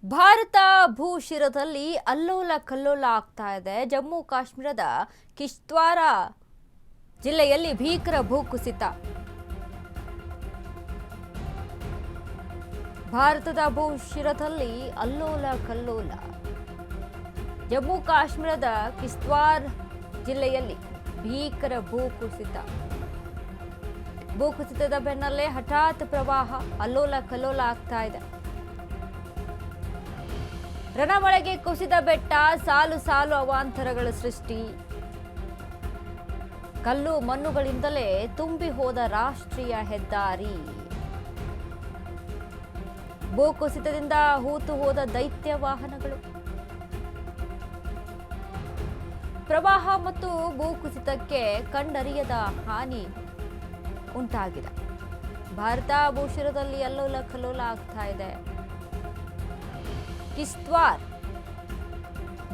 ಭಾರತ ಭೂಶಿರದಲ್ಲಿ ಅಲ್ಲೋಲ ಕಲ್ಲೋಲ ಆಗ್ತಾ ಇದೆ. ಜಮ್ಮು ಕಾಶ್ಮೀರದ ಕಿಶ್ತ್ವಾರ ಜಿಲ್ಲೆಯಲ್ಲಿ ಭೀಕರ ಭೂಕುಸಿತ. ಭಾರತದ ಭೂಶಿರದಲ್ಲಿ ಅಲ್ಲೋಲ ಕಲ್ಲೋಲ. ಜಮ್ಮು ಕಾಶ್ಮೀರದ ಕಿಶ್ತ್ವಾರ್ ಜಿಲ್ಲೆಯಲ್ಲಿ ಭೀಕರ ಭೂಕುಸಿತ. ಭೂಕುಸಿತದ ಬೆನ್ನಲ್ಲೇ ಹಠಾತ್ ಪ್ರವಾಹ, ಅಲ್ಲೋಲ ಕಲ್ಲೋಲ ಆಗ್ತಾ ಇದೆ. ರಣಮಳೆಗೆ ಕುಸಿದ ಬೆಟ್ಟ, ಸಾಲು ಸಾಲು ಅವಾಂತರಗಳ ಸೃಷ್ಟಿ. ಕಲ್ಲು ಮಣ್ಣುಗಳಿಂದಲೇ ತುಂಬಿ ಹೋದ ರಾಷ್ಟ್ರೀಯ ಹೆದ್ದಾರಿ. ಭೂಕುಸಿತದಿಂದ ಹೂತು ಹೋದ ದೈತ್ಯ ವಾಹನಗಳು. ಪ್ರವಾಹ ಮತ್ತು ಭೂಕುಸಿತಕ್ಕೆ ಕಂಡರಿಯದ ಹಾನಿ ಉಂಟಾಗಿದೆ. ಭಾರತ ಭೂಶಿರದಲ್ಲಿ ಅಲ್ಲೋಲ ಕಲ್ಲೋಲ ಆಗ್ತಾ ಇದೆ. ಕಿಶ್ತ್ವಾರ್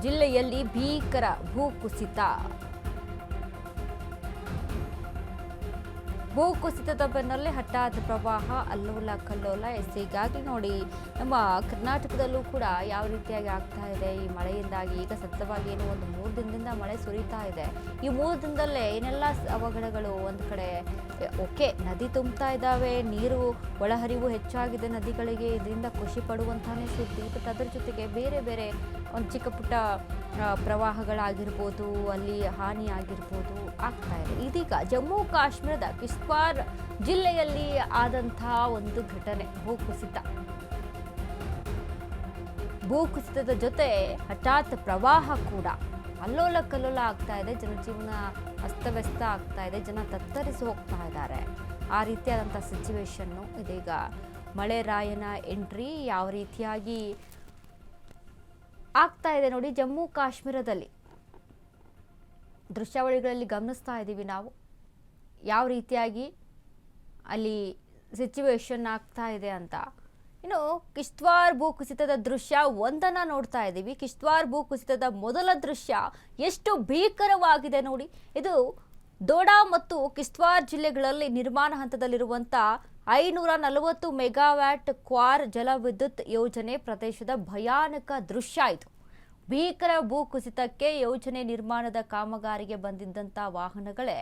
ಜಿಲ್ಲೆಯಲ್ಲಿ ಭೀಕರ ಭೂಕುಸಿತ. ಭೂಕುಸಿತದ ಬೆನ್ನಲ್ಲೇ ಹಠಾತ್ ಪ್ರವಾಹ, ಅಲ್ಲೋಲ ಕಲ್ಲೋಲ. ಈಗಾಗಲೇ ನೋಡಿ, ನಮ್ಮ ಕರ್ನಾಟಕದಲ್ಲೂ ಕೂಡ ಯಾವ ರೀತಿಯಾಗಿ ಆಗ್ತಾ ಇದೆ ಈ ಮಳೆಯಿಂದಾಗಿ. ಈಗ ಸತತವಾಗಿ ಏನೋ ಒಂದು 3 ದಿನದಿಂದ ಮಳೆ ಸುರಿತಾ ಇದೆ. ಈ 3 ದಿನದಲ್ಲೇ ಏನೆಲ್ಲ ಅವಘಡಗಳು. ಒಂದು ಕಡೆ ಓಕೆ, ನದಿ ತುಂಬ್ತಾ ಇದ್ದಾವೆ, ನೀರು ಒಳಹರಿವು ಹೆಚ್ಚಾಗಿದೆ ನದಿಗಳಿಗೆ, ಇದರಿಂದ ಖುಷಿ ಪಡುವಂತಾನೆ ಸುದ್ದಿ. ಬಟ್ ಅದರ ಜೊತೆಗೆ ಬೇರೆ ಬೇರೆ ಒಂದು ಚಿಕ್ಕ ಪುಟ್ಟ ಪ್ರವಾಹಗಳಾಗಿರ್ಬೋದು, ಅಲ್ಲಿ ಹಾನಿ ಆಗಿರ್ಬೋದು ಆಗ್ತಾ ಇದೆ. ಇದೀಗ ಜಮ್ಮು ಕಾಶ್ಮೀರದ ಕಿಶ್ತ್ವಾರ್ ಜಿಲ್ಲೆಯಲ್ಲಿ ಆದಂತಹ ಒಂದು ಘಟನೆ, ಭೂಕುಸಿತ. ಭೂಕುಸಿತದ ಜೊತೆ ಹಠಾತ್ ಪ್ರವಾಹ ಕೂಡ. ಅಲ್ಲೋಲ ಕಲ್ಲೋಲ ಆಗ್ತಾ ಇದೆ. ಜನಜೀವನ ಅಸ್ತವ್ಯಸ್ತ ಆಗ್ತಾ ಇದೆ. ಜನ ತತ್ತರಿಸಿ ಹೋಗ್ತಾ ಇದ್ದಾರೆ. ಆ ರೀತಿಯಾದಂಥ ಸಿಚುವೇಶನ್ನು. ಇದೀಗ ಮಳೆ ರಾಯನ ಎಂಟ್ರಿ ಯಾವ ರೀತಿಯಾಗಿ ಆಗ್ತಾ ಇದೆ ನೋಡಿ ಜಮ್ಮು ಕಾಶ್ಮೀರದಲ್ಲಿ. ದೃಶ್ಯಾವಳಿಗಳಲ್ಲಿ ಗಮನಿಸ್ತಾ ಇದ್ದೀವಿ ನಾವು ಯಾವ ರೀತಿಯಾಗಿ ಅಲ್ಲಿ ಸಿಚುವೇಶನ್ ಆಗ್ತಾ ಇದೆ ಅಂತ. ಇನ್ನು ಕಿಶ್ತ್ವಾರ್ ಭೂಕುಸಿತದ ದೃಶ್ಯ ಒಂದನ್ನು ನೋಡ್ತಾ ಇದ್ದೀವಿ. ಕಿಶ್ತ್ವಾರ್ ಭೂಕುಸಿತದ ಮೊದಲ ದೃಶ್ಯ ಎಷ್ಟು ಭೀಕರವಾಗಿದೆ ನೋಡಿ. ಇದು ದೋಡಾ ಮತ್ತು ಕಿಶ್ತ್ವಾರ್ ಜಿಲ್ಲೆಗಳಲ್ಲಿ ನಿರ್ಮಾಣ ಹಂತದಲ್ಲಿರುವಂಥ 540 ಮೆಗಾವ್ಯಾಟ್ ಕ್ವಾರ್ ಜಲವಿದ್ಯುತ್ ಯೋಜನೆ ಪ್ರದೇಶದ ಭಯಾನಕ ದೃಶ್ಯ ಇದು. ಭೀಕರ ಭೂಕುಸಿತಕ್ಕೆ ಯೋಜನೆ ನಿರ್ಮಾಣದ ಕಾಮಗಾರಿಗೆ ಬಂದಿದ್ದಂಥ ವಾಹನಗಳೇ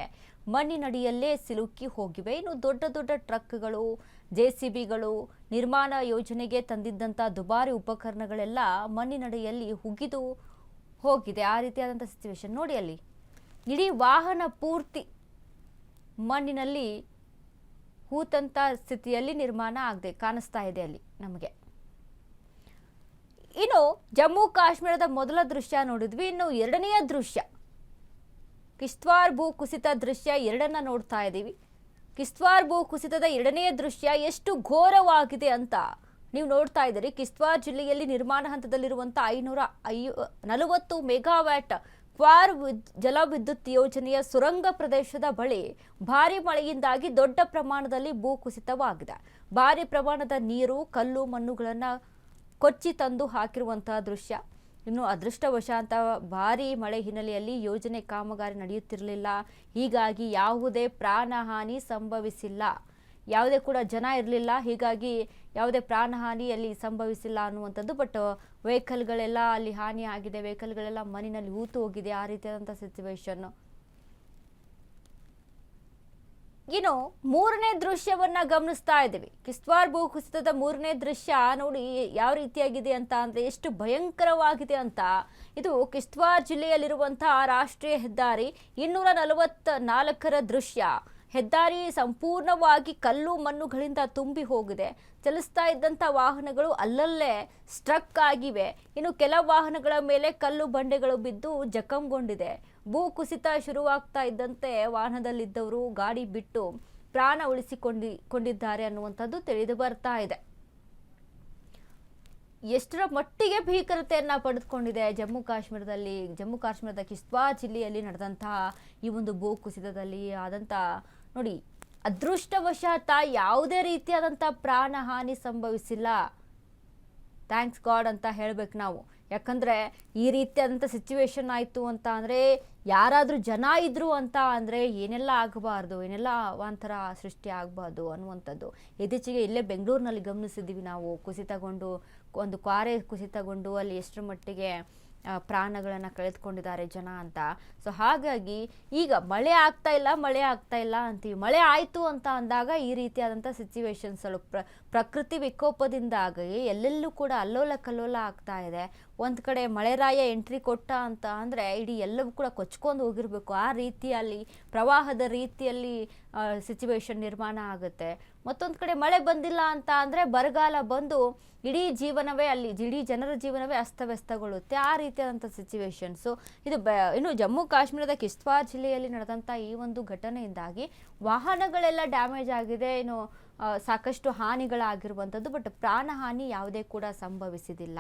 ಮಣ್ಣಿನಡಿಯಲ್ಲೇ ಸಿಲುಕಿ ಹೋಗಿವೆ. ಇನ್ನು ದೊಡ್ಡ ದೊಡ್ಡ ಟ್ರಕ್ಗಳು, JCBಗಳು, ನಿರ್ಮಾಣ ಯೋಜನೆಗೆ ತಂದಿದ್ದಂಥ ದುಬಾರಿ ಉಪಕರಣಗಳೆಲ್ಲ ಮಣ್ಣಿನಡಿಯಲ್ಲಿ ಹುಗಿದು ಹೋಗಿದೆ. ಆ ರೀತಿಯಾದಂಥ ಸಿಚುವೇಶನ್ ನೋಡಿ. ಅಲ್ಲಿ ಇಡೀ ವಾಹನ ಪೂರ್ತಿ ಮಣ್ಣಿನಲ್ಲಿ ಹೂತಂತ ಸ್ಥಿತಿಯಲ್ಲಿ ನಿರ್ಮಾಣ ಆಗದೆ ಕಾಣಿಸ್ತಾ ಇದೆ ಅಲ್ಲಿ ನಮಗೆ. ಇನ್ನು ಜಮ್ಮು ಕಾಶ್ಮೀರದ ಮೊದಲ ದೃಶ್ಯ ನೋಡಿದ್ವಿ. ಇನ್ನು ಎರಡನೆಯ ದೃಶ್ಯ, ಕಿಶ್ತ್ವಾರ್ ಭೂ ಕುಸಿತ ದೃಶ್ಯ ಎರಡನ್ನ ನೋಡ್ತಾ ಇದ್ದೀವಿ. ಕಿಶ್ತ್ವಾರ್ ಭೂ ಕುಸಿತದ ಎರಡನೆಯ ದೃಶ್ಯ ಎಷ್ಟು ಘೋರವಾಗಿದೆ ಅಂತ ನೀವು ನೋಡ್ತಾ ಇದ್ದೀರಿ. ಕಿಶ್ತ್ವಾರ್ ಜಿಲ್ಲೆಯಲ್ಲಿ ನಿರ್ಮಾಣ ಹಂತದಲ್ಲಿರುವಂಥ 540 ಮೆಗಾವ್ಯಾಟ್ ಕ್ವಾರ್ ಜಲವಿದ್ಯುತ್ ಯೋಜನೆಯ ಸುರಂಗ ಪ್ರದೇಶದ ಬಳಿ ಭಾರಿ ಮಳೆಯಿಂದಾಗಿ ದೊಡ್ಡ ಪ್ರಮಾಣದಲ್ಲಿ ಭೂಕುಸಿತವಾಗಿದೆ. ಭಾರಿ ಪ್ರಮಾಣದ ನೀರು, ಕಲ್ಲು ಮಣ್ಣುಗಳನ್ನು ಕೊಚ್ಚಿ ತಂದು ಹಾಕಿರುವಂತಹ ದೃಶ್ಯ. ಇನ್ನು ಅದೃಷ್ಟವಶಾಂತ ಭಾರಿ ಮಳೆ ಹಿನ್ನೆಲೆಯಲ್ಲಿ ಯೋಜನೆ ಕಾಮಗಾರಿ ನಡೆಯುತ್ತಿರಲಿಲ್ಲ. ಹೀಗಾಗಿ ಯಾವುದೇ ಪ್ರಾಣಹಾನಿ ಸಂಭವಿಸಿಲ್ಲ. ಯಾವುದೇ ಕೂಡ ಜನ ಇರಲಿಲ್ಲ, ಹೀಗಾಗಿ ಯಾವುದೇ ಪ್ರಾಣಹಾನಿಯಲ್ಲಿ ಸಂಭವಿಸಿಲ್ಲ ಅನ್ನುವಂಥದ್ದು. ಬಟ್ ವೆಹಿಕಲ್ಗಳೆಲ್ಲ ಅಲ್ಲಿ ಹಾನಿ ಆಗಿದೆ, ವೆಹಿಕಲ್ಗಳೆಲ್ಲ ಮಣ್ಣಿನಲ್ಲಿ ಹೂತು ಹೋಗಿದೆ. ಆ ರೀತಿಯಾದಂಥ ಸಿಚುವೇಶನ್. ಇನ್ನು ಮೂರನೇ ದೃಶ್ಯವನ್ನ ಗಮನಿಸ್ತಾ ಇದ್ದೀವಿ. ಕಿಶ್ತ್ವಾರ್ ಭೂಕುಸಿತದ ಮೂರನೇ ದೃಶ್ಯ ನೋಡಿ ಯಾವ ರೀತಿಯಾಗಿದೆ ಅಂತ ಅಂದ್ರೆ, ಎಷ್ಟು ಭಯಂಕರವಾಗಿದೆ ಅಂತ. ಇದು ಕಿಶ್ತ್ವಾರ್ ಜಿಲ್ಲೆಯಲ್ಲಿರುವಂತಹ ರಾಷ್ಟ್ರೀಯ ಹೆದ್ದಾರಿ 244ರ ದೃಶ್ಯ. ಹೆದ್ದಾರಿ ಸಂಪೂರ್ಣವಾಗಿ ಕಲ್ಲು ಮಣ್ಣುಗಳಿಂದ ತುಂಬಿ ಹೋಗಿದೆ. ಚಲಿಸ್ತಾ ಇದ್ದಂಥ ವಾಹನಗಳು ಅಲ್ಲಲ್ಲೇ ಸ್ಟ್ರಕ್ ಆಗಿವೆ. ಇನ್ನು ಕೆಲ ವಾಹನಗಳ ಮೇಲೆ ಕಲ್ಲು ಬಂಡೆಗಳು ಬಿದ್ದು ಜಖಂಗೊಂಡಿದೆ. ಭೂಕುಸಿತ ಶುರುವಾಗ್ತಾ ಇದ್ದಂತೆ ವಾಹನದಲ್ಲಿದ್ದವರು ಗಾಡಿ ಬಿಟ್ಟು ಪ್ರಾಣ ಉಳಿಸಿಕೊಂಡಿದ್ದಾರೆ ಅನ್ನುವಂಥದ್ದು ತಿಳಿದು ಬರ್ತಾ ಇದೆ. ಎಷ್ಟರ ಮಟ್ಟಿಗೆ ಭೀಕರತೆಯನ್ನ ಪಡೆದುಕೊಂಡಿದೆ ಜಮ್ಮು ಕಾಶ್ಮೀರದ ಕಿಶ್ತ್ವಾರ್ ಜಿಲ್ಲೆಯಲ್ಲಿ ನಡೆದಂತಹ ಈ ಒಂದು ಭೂಕುಸಿತದಲ್ಲಿ ಆದಂಥ ನೋಡಿ, ಅದೃಷ್ಟವಶಾತ್ ಯಾವುದೇ ರೀತಿಯಾದಂಥ ಪ್ರಾಣಹಾನಿ ಸಂಭವಿಸಿಲ್ಲ. ಥ್ಯಾಂಕ್ಸ್ ಗಾಡ್ ಅಂತ ಹೇಳ್ಬೇಕು ನಾವು. ಯಾಕಂದರೆ ಈ ರೀತಿಯಾದಂಥ ಸಿಚುವೇಶನ್ ಆಯಿತು ಅಂತ ಅಂದರೆ, ಯಾರಾದರೂ ಜನ ಇದ್ರು ಅಂತ ಅಂದರೆ ಏನೆಲ್ಲ ಆಗಬಾರ್ದು, ಏನೆಲ್ಲ ಅವಾಂತರ ಸೃಷ್ಟಿ ಆಗಬಾರ್ದು ಅನ್ನುವಂಥದ್ದು. ಇತ್ತೀಚೆಗೆ ಇಲ್ಲೇ ಬೆಂಗಳೂರಿನಲ್ಲಿ ಗಮನಿಸಿದ್ದೀವಿ ನಾವು. ಕುಸಿತಗೊಂಡು ಒಂದು ಕ್ವಾರೆ ಕುಸಿತಗೊಂಡು ಅಲ್ಲಿ ಎಷ್ಟರ ಮಟ್ಟಿಗೆ ಪ್ರಾಣಗಳನ್ನು ಕಳೆದುಕೊಂಡಿದ್ದಾರೆ ಜನ ಅಂತ. ಸೊ ಹಾಗಾಗಿ ಈಗ ಮಳೆ ಆಗ್ತಾ ಇಲ್ಲ ಅಂತೀವಿ. ಮಳೆ ಆಯಿತು ಅಂತ ಅಂದಾಗ ಈ ರೀತಿಯಾದಂಥ ಸಿಚುವೇಶನ್ಸ್ಗಳು ಪ್ರಕೃತಿ ವಿಕೋಪದಿಂದಾಗಿ ಎಲ್ಲೆಲ್ಲೂ ಕೂಡ ಅಲ್ಲೋಲ ಕಲ್ಲೋಲ ಆಗ್ತಾ ಇದೆ. ಒಂದು ಕಡೆ ಮಳೆರಾಯ ಎಂಟ್ರಿ ಕೊಟ್ಟ ಅಂತ ಅಂದರೆ ಇಡೀ ಎಲ್ಲವೂ ಕೂಡ ಕೊಚ್ಕೊಂಡು ಹೋಗಿರಬೇಕು. ಆ ರೀತಿಯಲ್ಲಿ ಪ್ರವಾಹದ ರೀತಿಯಲ್ಲಿ ಸಿಚುವೇಶನ್ ನಿರ್ಮಾಣ ಆಗುತ್ತೆ. ಮತ್ತೊಂದು ಕಡೆ ಮಳೆ ಬಂದಿಲ್ಲ ಅಂತ ಅಂದರೆ ಬರಗಾಲ ಬಂದು ಇಡೀ ಜನರ ಜೀವನವೇ ಅಸ್ತವ್ಯಸ್ತಗೊಳ್ಳುತ್ತೆ. ಆ ರೀತಿಯಾದಂಥ ಸಿಚುವೇಶನ್ಸು ಇದು ಇನ್ನು ಜಮ್ಮು ಕಾಶ್ಮೀರದ ಕಿಶ್ತ್ವಾರ್ ಜಿಲ್ಲೆಯಲ್ಲಿ ನಡೆದಂಥ ಈ ಒಂದು ಘಟನೆಯಿಂದಾಗಿ ವಾಹನಗಳೆಲ್ಲ ಡ್ಯಾಮೇಜ್ ಆಗಿದೆ, ಇನ್ನು ಸಾಕಷ್ಟು ಹಾನಿಗಳಾಗಿರುವಂಥದ್ದು. ಬಟ್ ಪ್ರಾಣ ಹಾನಿ ಯಾವುದೇ ಕೂಡ ಸಂಭವಿಸಿದಿಲ್ಲ.